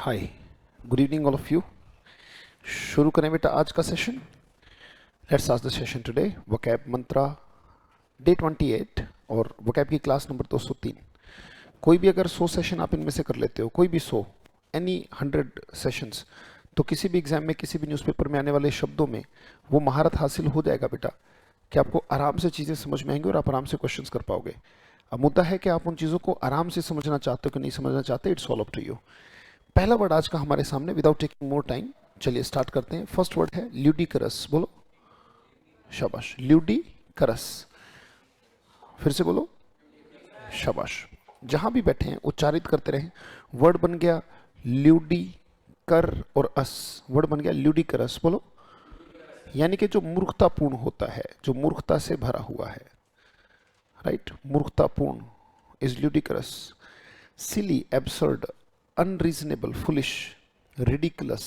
Hi, good evening all of you. शुरू करें बेटा आज का सेशन। लेट्स आज the session today vocab Mantra day 28 और वोकैब की क्लास नंबर 203। कोई भी अगर 100 सेशन आप इनमें से कर लेते हो, कोई भी 100 एनी 100 सेशंस, तो किसी भी एग्जाम में किसी भी न्यूज़पेपर में आने वाले शब्दों में वो महारत हासिल हो जाएगा बेटा कि आपको आराम से चीज़ें समझ में आएंगी और आप आराम से क्वेश्चंस कर पाओगे। अब मुद्दा है कि आप उन चीज़ों को आराम से समझना चाहते हो कि नहीं समझना चाहते, it's all up to you. पहला वर्ड आज का हमारे सामने, विदाउट टेकिंग मोर टाइम, चलिए स्टार्ट करते हैं। फर्स्ट वर्ड है ल्यूडिकरस। बोलो, शाबाश, ल्यूडिकरस। फिर से बोलो, शाबाश। जहां भी बैठे हैं उच्चारित करते रहें। वर्ड बन गया ल्यूडिकर और अस, वर्ड बन गया ल्यूडिकरस। बोलो, यानी कि जो मूर्खतापूर्ण होता है, जो मूर्खता से भरा हुआ है, राइट, मूर्खतापूर्ण is ludicrous. Silly, absurd, unreasonable, foolish, ridiculous,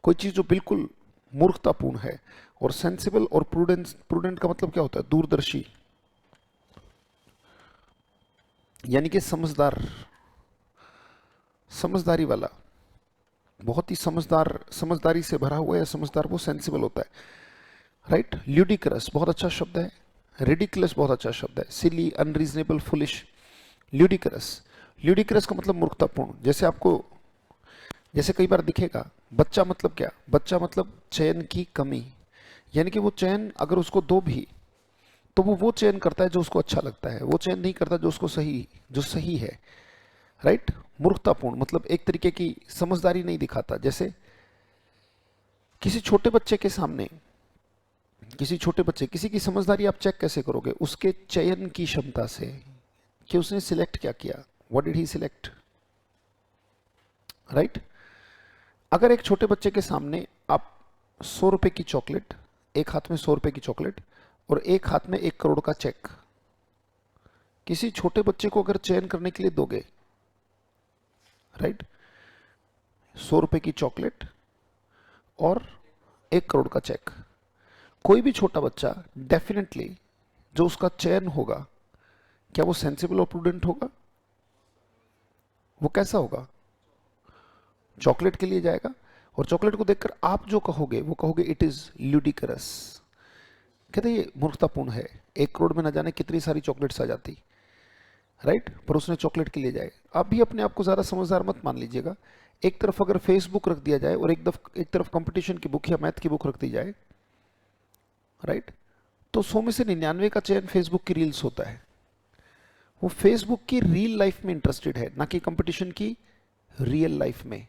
कोई चीज जो बिल्कुल मूर्खतापूर्ण है। और सेंसिबल और प्रूडेंट, प्रूडेंट का मतलब क्या होता है? दूरदर्शी, यानी कि समझदार, समझदारी वाला, बहुत ही समझदार, समझदारी से भरा हुआ है समझदार, वो सेंसिबल होता है, राइट। ल्यूडिकरस बहुत अच्छा शब्द है, रिडिकुलस बहुत अच्छा शब्द है, सिली, अनरीजनेबल, फुलिश, ल्यूडिकरस। ल्यूडिकरस का मतलब मूर्खतापूर्ण। जैसे कई बार दिखेगा, बच्चा मतलब क्या? बच्चा मतलब चयन की कमी, यानी कि वो चयन अगर उसको दो भी तो वो चयन करता है जो उसको अच्छा लगता है, वो चयन नहीं करता जो उसको जो सही है, राइट। मूर्खतापूर्ण मतलब एक तरीके की समझदारी नहीं दिखाता। जैसे किसी छोटे बच्चे के सामने, किसी की समझदारी आप चेक कैसे करोगे? उसके चयन की क्षमता से कि उसने सिलेक्ट क्या किया, what did he select, right. अगर एक छोटे बच्चे के सामने आप 100 रुपए की चॉकलेट, एक हाथ में 100 रुपए की चॉकलेट और एक हाथ में 1 करोड़ का चेक, किसी छोटे बच्चे को अगर चयन करने के लिए दोगे, राइट, 100 रुपए की चॉकलेट और 1 करोड़ का चेक, कोई भी छोटा बच्चा डेफिनेटली जो उसका चयन होगा, क्या वो सेंसिबल और प्रूडेंट होगा? वो कैसा होगा? चॉकलेट के लिए जाएगा। और चॉकलेट को देखकर आप जो कहोगे वो कहोगे इट इज ल्यूडिकरस, कहते ये मूर्खतापूर्ण है। 1 करोड़ में न जाने कितनी सारी चॉकलेट्स आ जाती, राइट, पर उसने चॉकलेट के लिए जाए। आप भी अपने आप को ज्यादा समझदार मत मान लीजिएगा। एक तरफ अगर फेसबुक रख दिया जाए और एक तरफ कंपटीशन की बुक या मैथ की बुक रख दी जाए, राइट, तो 100 में से 99 का चयन फेसबुक की रील्स होता है। वो फेसबुक की रियल लाइफ में इंटरेस्टेड है, ना कि कंपटीशन की रियल लाइफ में।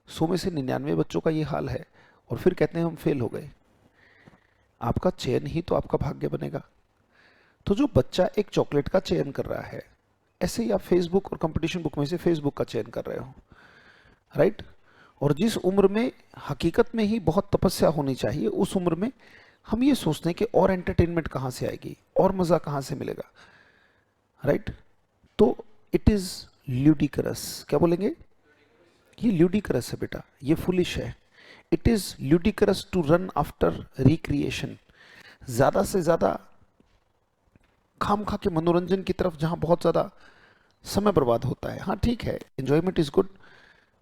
100 में से 99 बच्चों का ये हाल है और फिर कहते हैं हम फेल हो गए। आपका चयन ही तो आपका भाग्य बनेगा। तो जो बच्चा एक चॉकलेट का चयन कर रहा है, ऐसे ही आप फेसबुक और कंपटीशन बुक में से फेसबुक का चयन कर रहे हो, राइट। और जिस उम्र में हकीकत में ही बहुत तपस्या होनी चाहिए, उस उम्र में हम ये सोचते हैं कि और एंटरटेनमेंट कहां से आएगी और मजा कहां से मिलेगा, राइट। तो इट इज ल्यूडिकरस। क्या बोलेंगे? ये ल्यूडिकरस है बेटा, ये फुलिश है। It is ludicrous to run after recreation, ज्यादा से ज्यादा खाम खा के मनोरंजन की तरफ, जहां बहुत ज्यादा समय बर्बाद होता है। हाँ ठीक है, एंजॉयमेंट इज गुड,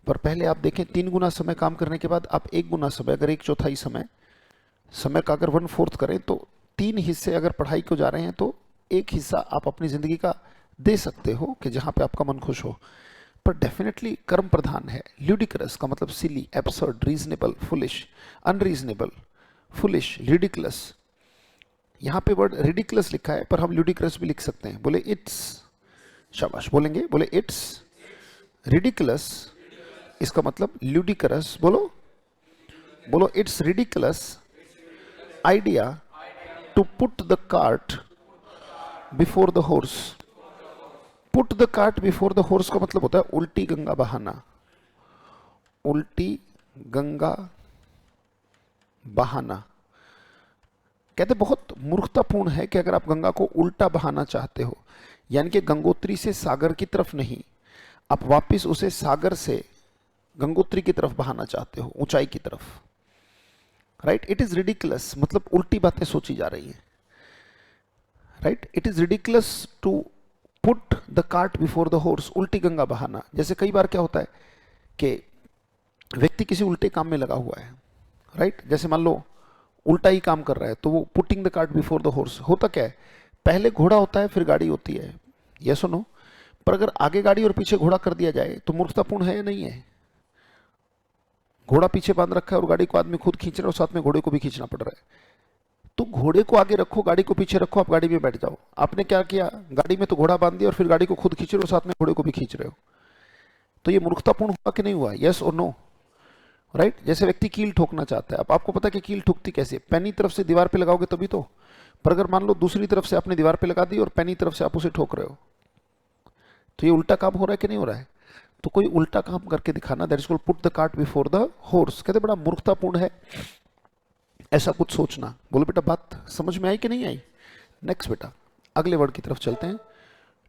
पर पहले आप देखें 3 गुना समय काम करने के बाद आप 1 गुना समय, अगर 1/4 समय का अगर 1/4 करें तो 3 हिस्से अगर पढ़ाई को जा रहे हैं तो 1 हिस्सा आप अपनी जिंदगी का दे सकते हो कि जहां पे आपका मन खुश हो। पर डेफिनेटली कर्म प्रधान है। ल्यूडिकरस का मतलब silly, absurd, reasonable, foolish, unreasonable, foolish, ridiculous. यहां पे वर्ड रिडिकुलस लिखा है पर हम ल्यूडिकरस भी लिख सकते हैं। बोले इट्स, शाबाश, बोलेंगे, बोले इट्स रिडिकुलस। इसका मतलब ल्यूडिकरस, बोलो, बोलो, it's ridiculous idea to put the cart before the horse. Put the cart before the horse का मतलब होता है उल्टी गंगा बहाना, उल्टी गंगा बहाना। कहते बहुत मूर्खतापूर्ण है कि अगर आप गंगा को उल्टा बहाना चाहते हो, यानी कि गंगोत्री से सागर की तरफ नहीं, आप वापस उसे सागर से गंगोत्री की तरफ बहाना चाहते हो, ऊंचाई की तरफ, राइट। इट इज रिडिकुलस मतलब उल्टी बातें सोची जा रही है, right. It is ridiculous to put the cart before the horse, उल्टी गंगा बहाना। जैसे कई बार क्या होता है कि व्यक्ति किसी उल्टे काम में लगा हुआ है, राइट? जैसे मान लो उल्टा ही काम कर रहा है, तो वो putting the cart before the horse. होता क्या है, पहले घोड़ा होता है फिर गाड़ी होती है, ये सुनो। पर अगर आगे गाड़ी और पीछे घोड़ा कर दिया जाए तो मूर्खतापूर्ण है या नहीं है? घोड़ा पीछे बांध रखा है और गाड़ी को आदमी खुद खींच रहा है और साथ में घोड़े को भी खींचना पड़ रहा है। तो घोड़े को आगे रखो, गाड़ी को पीछे रखो, आप गाड़ी में बैठ जाओ। आपने क्या किया, गाड़ी में तो घोड़ा बांध दिया और फिर गाड़ी को खुद खींच रहे हो, साथ में घोड़े को भी खींच रहे हो। तो ये मूर्खतापूर्ण हुआ कि नहीं हुआ? यस और नो, राइट? जैसे व्यक्ति कील ठोकना चाहता है, अब आपको पता है कि कील ठुकती कैसे, पैनी तरफ से दीवार पे लगाओगे तभी तो। पर अगर मान लो दूसरी तरफ से आपने दीवार पे लगा दी और पैनी तरफ से आप उसे ठोक रहे हो, तो ये उल्टा काम हो रहा है कि नहीं हो रहा है? तो कोई उल्टा काम करके दिखाना, that is called put the cart before the horse. कहते बड़ा मूर्खतापूर्ण है ऐसा कुछ सोचना। बोलो बेटा, बात समझ में आई कि नहीं आई? नेक्स्ट बेटा, अगले वर्ड की तरफ चलते हैं,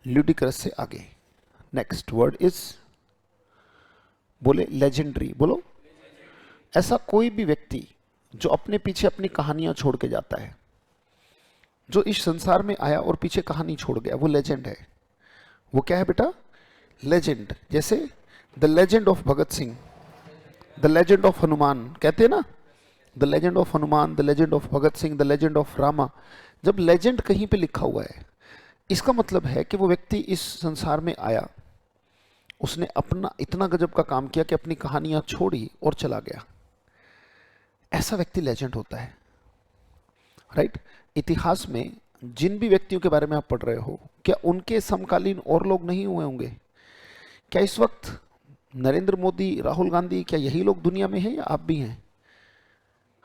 ल्यूडिक्रस से आगे। नेक्स्ट वर्ड इज, बोले लेजेंडरी। बोलो, ऐसा कोई भी व्यक्ति जो अपने पीछे अपनी कहानियां छोड़ के जाता है, जो इस संसार में आया और पीछे कहानी छोड़ गया, वो लेजेंड है। वो क्या है बेटा? लेजेंड। जैसे the legend of Bhagat Singh, the legend of Hanuman, कहते हैं ना, the legend of Hanuman, the legend of Bhagat Singh, the legend of Rama. जब लेजेंड कहीं पे लिखा हुआ है, इसका मतलब है कि वो व्यक्ति इस संसार में आया, उसने अपना इतना गजब का काम किया कि अपनी कहानियां छोड़ी और चला गया। ऐसा व्यक्ति लेजेंड होता है, राइट? इतिहास में जिन भी व्यक्तियों के बारे में आप पढ़ रहे हो, क्या उनके समकालीन और लोग नहीं हुए होंगे? क्या इस वक्त नरेंद्र मोदी, राहुल गांधी, क्या यही लोग दुनिया में हैं या आप भी हैं?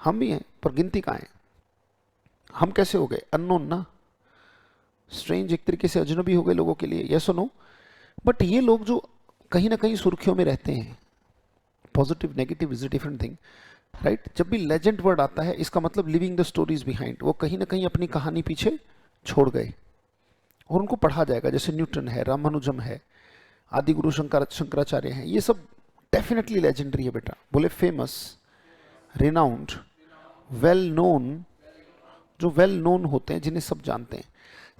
हम भी हैं, पर गिनती कहाँ है? हम कैसे हो गए? अननोन ना, स्ट्रेंज, एक तरीके से अजनबी हो गए लोगों के लिए, यस और नो। बट ये लोग जो कहीं ना कहीं सुर्खियों में रहते हैं, positive negative is a different thing, right? जब भी लेजेंड वर्ड आता है, इसका मतलब लिविंग द स्टोरीज बिहाइंड। वो कहीं ना कहीं अपनी कहानी पीछे छोड़ गए और उनको पढ़ा जाएगा। जैसे न्यूटन है, रामानुजम है, आदि गुरु शंकराचार्य हैं, ये सब डेफिनेटली लेजेंडरी है बेटा। बोले फेमस, रिनाउंड, वेल नोन, जो वेल नोन होते हैं, जिन्हें सब जानते हैं।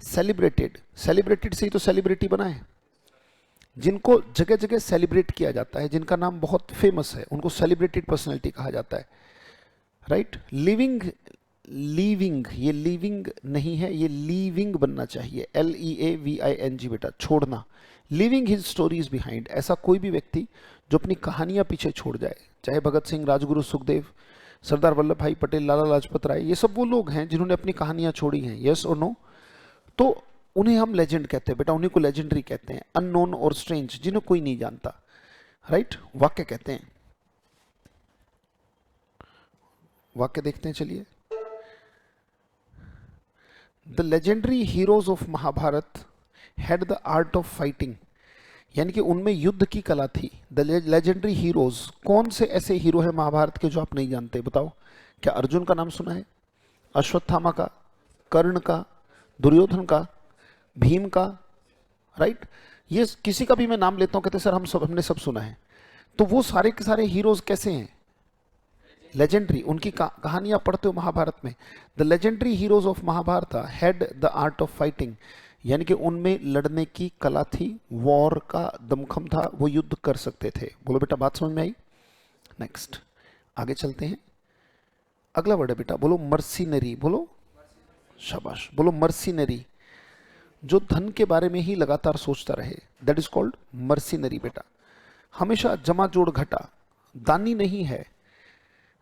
सेलिब्रेटेड, सेलिब्रेटेड से ही तो सेलिब्रिटी बना है। जिनको जगह जगह सेलिब्रेट किया जाता है, जिनका नाम बहुत फेमस है, उनको सेलिब्रेटेड पर्सनैलिटी कहा जाता है, राइट? लिविंग, लीविंग, ये लिविंग नहीं है, ये लीविंग बनना चाहिए, LEAVING बेटा, छोड़ना। लिविंग हिज स्टोरीज बिहाइंड, ऐसा कोई भी व्यक्ति जो अपनी कहानियां पीछे छोड़ जाए, चाहे भगत सिंह, राजगुरु सुखदेव, सरदार वल्लभ भाई पटेल, लाला लाजपत राय, ये सब वो लोग हैं जिन्होंने अपनी कहानियां छोड़ी हैं, यस और नो। तो उन्हें हम लेजेंड कहते हैं बेटा, उन्हीं को लेजेंडरी कहते हैं। अननोन और स्ट्रेंज, जिन्हें कोई नहीं जानता, राइट? वाक्य कहते हैं, वाक्य देखते हैं, चलिए। The legendary heroes of Mahabharat had the art of fighting, यानी कि उनमें युद्ध की कला थी। द लेजेंडरी हीरोज, कौन से ऐसे हीरो हैं महाभारत के जो आप नहीं जानते? बताओ। क्या अर्जुन का नाम सुना है? अश्वत्थामा का, कर्ण का, दुर्योधन का, भीम का, राइट? ये किसी का भी मैं नाम लेता हूं, कहते सर हमने सब सुना है। तो वो सारे के सारे हीरोज कैसे हैं? लेजेंडरी। उनकी कहानियां पढ़ते हो महाभारत में। The legendary heroes of Mahabharat had the art of fighting, यानी कि उनमें लड़ने की कला थी, वॉर का दमखम था, वो युद्ध कर सकते थे। बोलो बेटा, बात समझ में आई? नेक्स्ट, आगे चलते हैं। अगला वर्ड है बेटा, बोलो मर्सिनरी। बोलो, शाबाश, बोलो मर्सिनरी। जो धन के बारे में ही लगातार सोचता रहे, दैट इज कॉल्ड मर्सिनरी बेटा। हमेशा जमा जोड़ घटा, दानी नहीं है,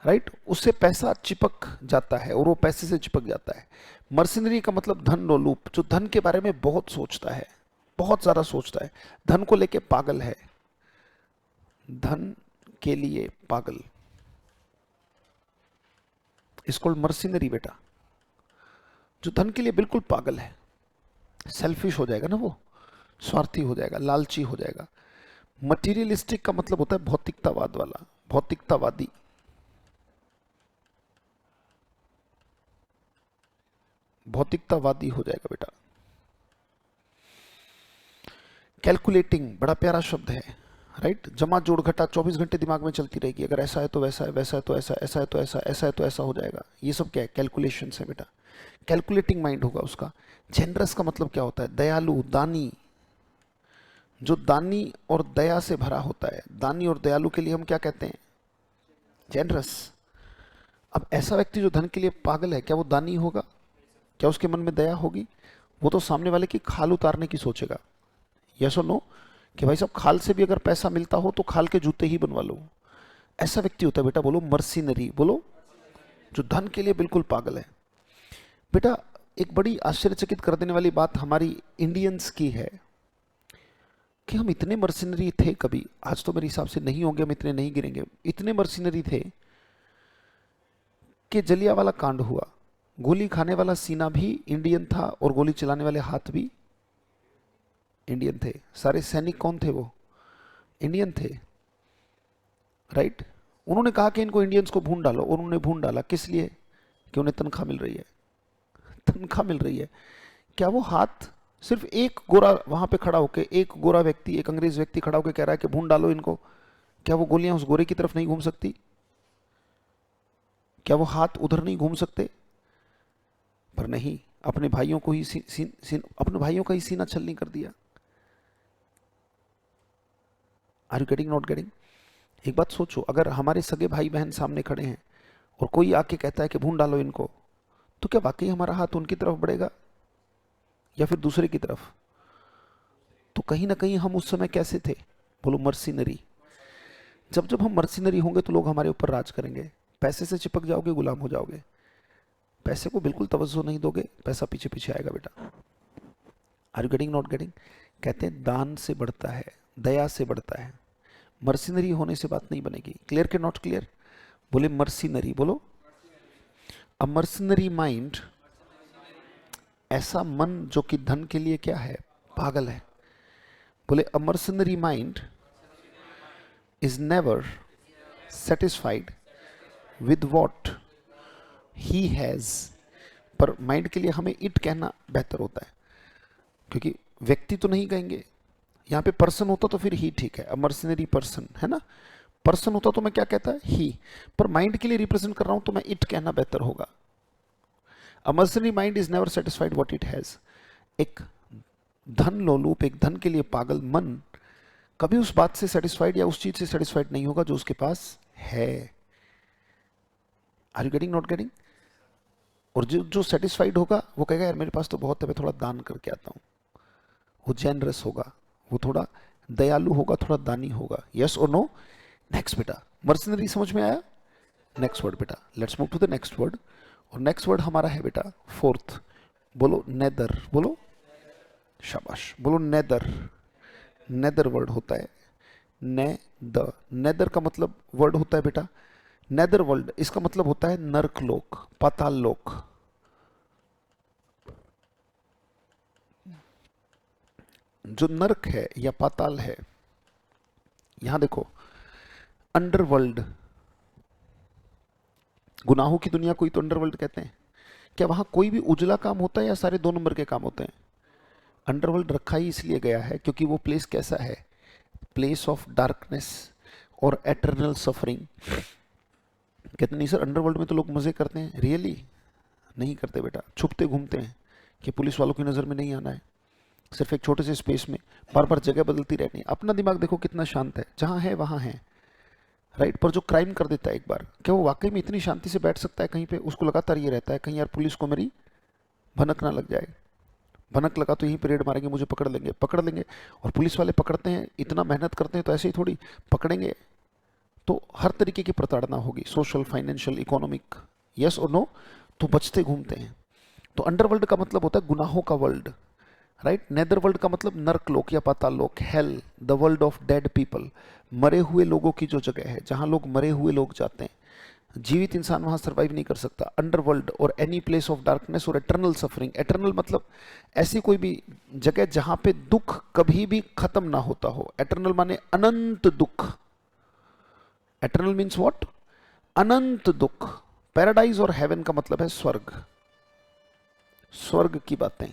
राइट? उससे पैसा चिपक जाता है और वो पैसे से चिपक जाता है। मर्सिनरी का मतलब धन लोलूप, जो धन के बारे में बहुत सोचता है, बहुत ज्यादा सोचता है, धन को लेके पागल है, धन के लिए पागल, इसको मर्सिनरी बेटा। जो धन के लिए बिल्कुल पागल है, सेल्फिश हो जाएगा ना, वो स्वार्थी हो जाएगा, लालची हो जाएगा। मटीरियलिस्टिक का मतलब होता है भौतिकतावाद वाला, भौतिकतावादी। भौतिकतावादी हो जाएगा बेटा। कैलकुलेटिंग, बड़ा प्यारा शब्द है, राइट? जमा जोड़ घटा 24 घंटे दिमाग में चलती रहेगी। अगर ऐसा है तो वैसा है, वैसा है तो ऐसा, ऐसा है तो ऐसा, ऐसा है तो ऐसा हो जाएगा। ये सब क्या है? कैलकुलेशन है बेटा। कैलकुलेटिंग माइंड होगा उसका। जेनरस का मतलब क्या होता है? दयालु, दानी। जो दानी और दया से भरा होता है, दानी और दयालु के लिए हम क्या कहते हैं? जेनरस। अब ऐसा व्यक्ति जो धन के लिए पागल है, क्या वो दानी होगा? क्या उसके मन में दया होगी? वो तो सामने वाले की खाल उतारने की सोचेगा। यस और नो? कि भाई साहब, खाल से भी अगर पैसा मिलता हो तो खाल के जूते ही बनवा लो। ऐसा व्यक्ति होता है बेटा, बोलो मर्सिनरी, बोलो, जो धन के लिए बिल्कुल पागल है। बेटा एक बड़ी आश्चर्यचकित कर देने वाली बात हमारी इंडियंस की है कि हम इतने मर्सिनरी थे कभी, आज तो मेरे हिसाब से नहीं होंगे, हम इतने नहीं गिरेंगे, इतने मर्सिनरी थे कि जलियांवाला कांड हुआ, गोली खाने वाला सीना भी इंडियन था और गोली चलाने वाले हाथ भी इंडियन थे। सारे सैनिक कौन थे? वो इंडियन थे, राइट? उन्होंने कहा कि इनको इंडियंस को भून डालो, और उन्होंने भून डाला। किस लिए? कि उन्हें तनख्वाह मिल रही है। तनख्वाह मिल रही है। क्या वो हाथ सिर्फ एक गोरा वहां पे खड़ा होके, एक गोरा व्यक्ति, एक अंग्रेज व्यक्ति खड़ा होकर कह रहा है कि भून डालो इनको, क्या वो गोलियां उस गोरे की तरफ नहीं घूम सकती? क्या वो हाथ उधर नहीं घूम सकते? पर नहीं, अपने भाइयों को ही अपने भाइयों का ही सीना छलनी कर दिया। Are you getting, not getting? एक बात सोचो, अगर हमारे सगे भाई बहन सामने खड़े हैं और कोई आके कहता है कि भून डालो इनको, तो क्या वाकई हमारा हाथ उनकी तरफ बढ़ेगा या फिर दूसरे की तरफ? तो कहीं ना कहीं हम उस समय कैसे थे? बोलो मर्सिनरी। जब जब हम मर्सिनरी होंगे तो लोग हमारे ऊपर राज करेंगे। पैसे से चिपक जाओगे, गुलाम हो जाओगे। पैसे को बिल्कुल तवज्जो नहीं दोगे, पैसा पीछे पीछे आएगा बेटा। Are you getting, not getting? कहते हैं दान से बढ़ता है, दया से बढ़ता है। मर्सिनरी होने से बात नहीं बनेगी। क्लियर के नॉट क्लियर? बोले मर्सिनरी, बोलो। अ मर्सिनरी माइंड, ऐसा मन जो कि धन के लिए क्या है? पागल है। बोले a mercenary mind is never satisfied with what he has. पर माइंड के लिए हमें इट कहना बेहतर होता है, क्योंकि व्यक्ति तो नहीं कहेंगे। यहां पे पर्सन होता तो फिर ही ठीक है, अ मर्सिनरी पर्सन, है ना? पर्सन होता तो मैं क्या कहता है? ही। पर माइंड के लिए रिप्रेजेंट कर रहा हूं तो मैं इट कहना बेहतर होगा। A mercenary mind is never satisfied what it has. एक धन लोलुप, एक धन के लिए पागल मन कभी उस बात से सेटिस्फाइड या उस चीज से सेटिस्फाइड नहीं होगा जो उसके पास है। Are you getting, not getting? और जो जो सेटिस्फाइड होगा वो कहेगा यार मेरे पास तो बहुत है, मैं थोड़ा दान करके आता हूं। वो जेनरस होगा, वो थोड़ा दयालु होगा, थोड़ा दानी होगा। यस और नो? नेक्स्ट बेटा, मर्सिनरी समझ में आया? नेक्स्ट वर्ड बेटा, let's move to the next word. और नेक्स्ट वर्ड हमारा है बेटा फोर्थ। बोलो नेदर, बोलो। शाबाश, बोलो नेदर। नेदर वर्ड होता है ने द। नेदर का मतलब वर्ड होता है बेटा नेदर वर्ल्ड। इसका मतलब होता है नरक लोक, पाताल लोक। जो नरक है या पाताल है, यहां देखो, अंडरवर्ल्ड, गुनाहों की दुनिया को ही तो अंडरवर्ल्ड कहते हैं। क्या वहां कोई भी उजला काम होता है या सारे 2 नंबर के काम होते हैं? अंडरवर्ल्ड रखा ही इसलिए गया है क्योंकि वो प्लेस कैसा है? प्लेस ऑफ डार्कनेस और एटर्नल सफरिंग। कहते नहीं सर, अंडरवर्ल्ड में तो लोग मजे करते हैं। रियली नहीं करते बेटा, छुपते घूमते हैं कि पुलिस वालों की नजर में नहीं आना है। सिर्फ एक छोटे से स्पेस में बार बार जगह बदलती रहनी है। अपना दिमाग देखो कितना शांत है, जहां है वहां है, राइट? पर जो क्राइम कर देता है एक बार, क्या वो वाकई में इतनी शांति से बैठ सकता है कहीं पे? उसको लगातार ये रहता है कहीं यार पुलिस को मेरी भनक ना लग जाए। भनक लगा तो यहीं पे रेड मारेंगे, मुझे पकड़ लेंगे, पकड़ लेंगे। और पुलिस वाले पकड़ते हैं, इतना मेहनत करते हैं, तो ऐसे ही थोड़ी पकड़ेंगे। तो हर तरीके की प्रताड़ना होगी, सोशल, फाइनेंशियल, इकोनॉमिक। यस और नो? तो बचते घूमते हैं। तो अंडरवर्ल्ड का मतलब होता है गुनाहों का वर्ल्ड, राइट? नेदर वर्ल्ड का मतलब नर्क लोक या पाताल लोक, hello, the world of dead people. मरे हुए लोगों की जो जगह है, जहां लोग मरे हुए लोग जाते हैं, जीवित इंसान वहां सरवाइव नहीं कर सकता। अंडरवर्ल्ड और एनी प्लेस ऑफ डार्कनेस और एटर्नल सफरिंग। एटर्नल मतलब ऐसी कोई भी जगह जहां पे दुख कभी भी खत्म ना होता हो। एटर्नल माने अनंत दुख। Eternal means what? अनंत दुख। पैराडाइज और हेवन का मतलब है स्वर्ग, स्वर्ग की बातें।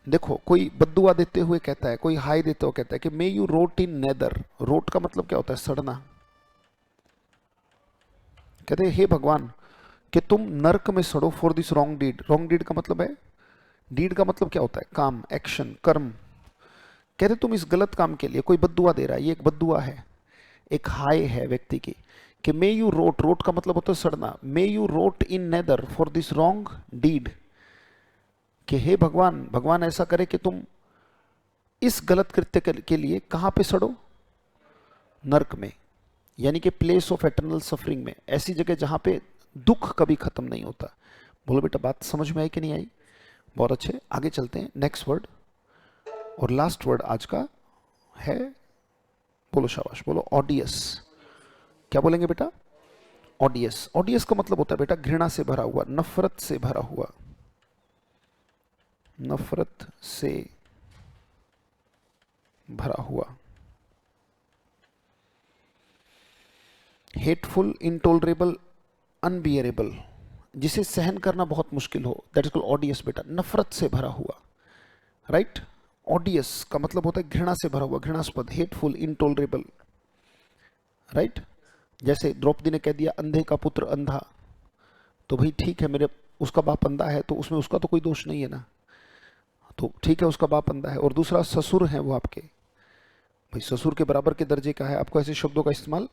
देखो, कोई बद्दुआ देते हुए कहता है, कोई हाई देते हुए कहता है कि may you rot in nether. Rot का मतलब क्या होता है? सड़ना। कहते हैं हे भगवान कि तुम नरक में सड़ो for this wrong deed. Wrong deed का मतलब है, डीड का मतलब क्या होता है? काम, एक्शन, कर्म। कहते तुम इस गलत काम के लिए, कोई बद्दुआ दे रहा है, ये एक बद्दुआ है। एक हाय है व्यक्ति की कि मे यू रोट, रोट का मतलब होता है सड़ना, may you rot in nether for this wrong deed, कि हे भगवान, भगवान ऐसा करे कि तुम इस गलत कृत्य के लिए कहां पे सड़ो, नरक में, यानी कि प्लेस ऑफ एटर्नल सफरिंग में, ऐसी जगह जहां पे दुख कभी खत्म नहीं होता। बोलो बेटा बात समझ में आई कि नहीं आई? बहुत अच्छे, आगे चलते हैं। नेक्स्ट वर्ड और लास्ट वर्ड आज का है, बोलो शाबाश, बोलो ऑडियस। क्या बोलेंगे बेटा? ऑडियस। ऑडियस का मतलब होता है बेटा घृणा से भरा हुआ, नफरत से भरा हुआ, नफरत से भरा हुआ, हेटफुल, इंटॉलरेबल, अनबियरेबल, जिसे सहन करना बहुत मुश्किल हो, दैट इज कॉल्ड ऑडियस बेटा, नफरत से भरा हुआ, राइट। ऑडियस का मतलब होता है घृणा से भरा हुआ, घृणास्पद, हेटफुल, इंटॉलरेबल, राइट। जैसे द्रौपदी ने कह दिया अंधे का पुत्र अंधा, तो भाई ठीक है, मेरे उसका बाप अंधा है तो उसमें उसका तो कोई दोष नहीं है ना, तो ठीक है उसका बाप अंधा है। और दूसरा ससुर है वो आपके, भाई ससुर के बराबर के दर्जे का है, आपको ऐसे शब्दों का इस्तेमाल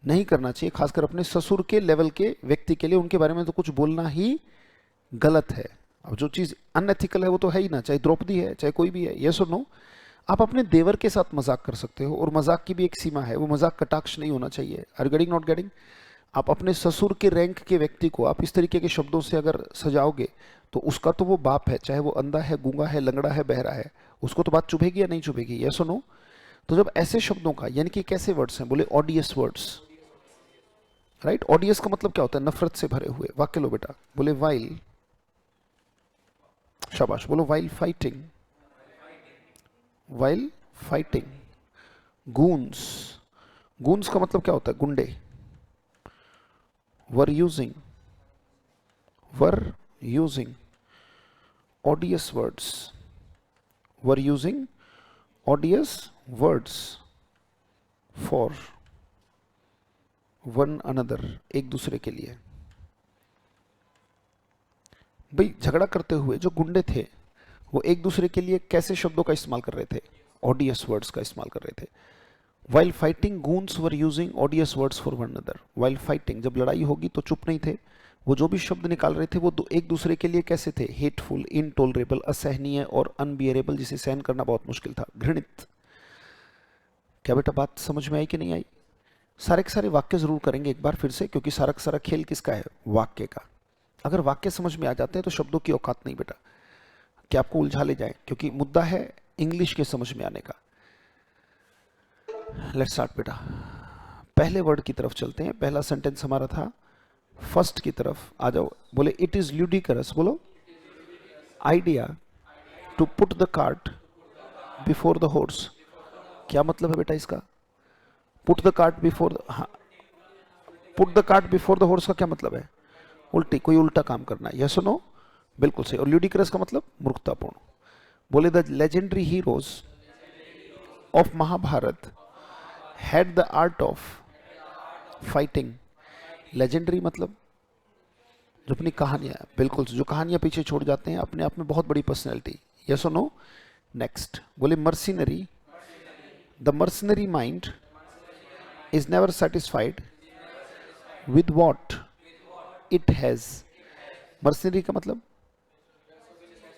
नहीं करना चाहिए, खासकर अपने ससुर के लेवल के व्यक्ति के लिए, उनके बारे में तो कुछ बोलना ही गलत है। अब जो चीज अनएथिकल है वो तो है ही ना, चाहे द्रौपदी है चाहे कोई भी है, ये सुनो। आप अपने देवर के साथ मजाक कर सकते हो, और मजाक की भी एक सीमा है, वो मजाक कटाक्ष नहीं होना चाहिए। Are getting not getting? आप अपने ससुर के रैंक के व्यक्ति को आप इस तरीके के शब्दों से अगर सजाओगे तो उसका तो वो बाप है, चाहे वो अंधा है, गूंगा है, लंगड़ा है, बहरा है, उसको तो बात चुभेगी या नहीं चुभेगी? ये सुनो। तो जब ऐसे शब्दों का, यानी कि कैसे वर्ड्स हैं, बोले ऑडियस वर्ड्स, राइट। ऑडियस का मतलब क्या होता है? नफरत से भरे हुए। वाक्य लो बेटा, बोले वाइल, शाबाश, बोलो while fighting, while fighting, goons, goons का मतलब क्या होता है? गुंडे। Were using, were using ऑडियस words, were using ऑडियस words for one another, एक दूसरे के लिए। भाई झगड़ा करते हुए जो गुंडे थे वो एक दूसरे के लिए कैसे शब्दों का इस्तेमाल कर रहे थे? ऑडियस वर्ड्स का इस्तेमाल कर रहे थे। While fighting goons were using ऑडियस words for one another. While fighting, जब लड़ाई होगी तो चुप नहीं थे, वो जो भी शब्द निकाल रहे थे वो एक दूसरे के लिए कैसे थे? हेटफुल, इनटॉलरेबल, असहनीय और अनबियरेबल, जिसे सहन करना बहुत मुश्किल था, घृणित। क्या बेटा बात समझ में आई कि नहीं आई? सारे के सारे वाक्य जरूर करेंगे एक बार फिर से, क्योंकि सारा का सारा खेल किसका है? वाक्य का। अगर वाक्य समझ में आ जाते हैं तो शब्दों की औकात नहीं बेटा कि आपको उलझा ले जाए, क्योंकि मुद्दा है इंग्लिश के समझ में आने का। लेट्स स्टार्ट बेटा। पहले वर्ड की तरफ चलते हैं। पहला सेंटेंस हमारा था, फर्स्ट की तरफ आ जाओ। बोले इट इज ल्यूडिकरस, बोलो idea to put the cart before the horse. क्या मतलब है बेटा इसका? पुट द कार्ट बिफोर, हाँ, put the cart before the horse का क्या मतलब है? उल्टी, कोई उल्टा काम करना, यस और नो? बिल्कुल सही। और ल्यूडिकरस का मतलब मूर्खतापूर्ण। बोले the legendary heroes of Mahabharat had the art of fighting. Legendary मतलब जो अपनी कहानियां, बिल्कुल जो कहानियां पीछे छोड़ जाते हैं, अपने आप में बहुत बड़ी पर्सनैलिटी, यस और नो? नेक्स्ट बोले mercenary, the mercenary mind is never satisfied with what it has. Mercenary का मतलब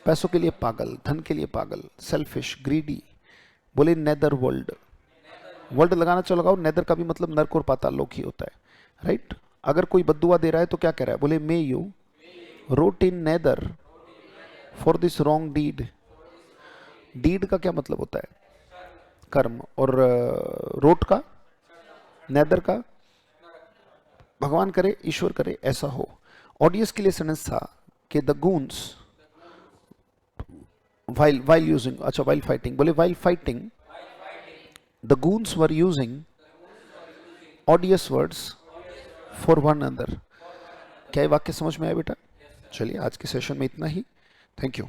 पैसों के लिए पागल, धन के लिए पागल, सेल्फिश, ग्रीडी। बोले नेदर वर्ल्ड, वर्ल्ड लगाना चलो लगाओ, नेदर का भी मतलब नर्क और पाताल लोक ही होता है, राइट। अगर कोई बद्दुआ दे रहा है तो क्या कह रहा है? बोले may you rot in nether for this wrong deed. Deed का क्या मतलब होता है? कर्म। और रोट का, नेदर का, भगवान करे, ईश्वर करे ऐसा हो। ऑडियंस के लिए सेंटेंस था कि द गूंस while using, अच्छा while fighting, बोले while fighting the goons were using odious words for one another। क्या ये वाक्य समझ में आया बेटा? चलिए आज के सेशन में इतना ही। Thank you.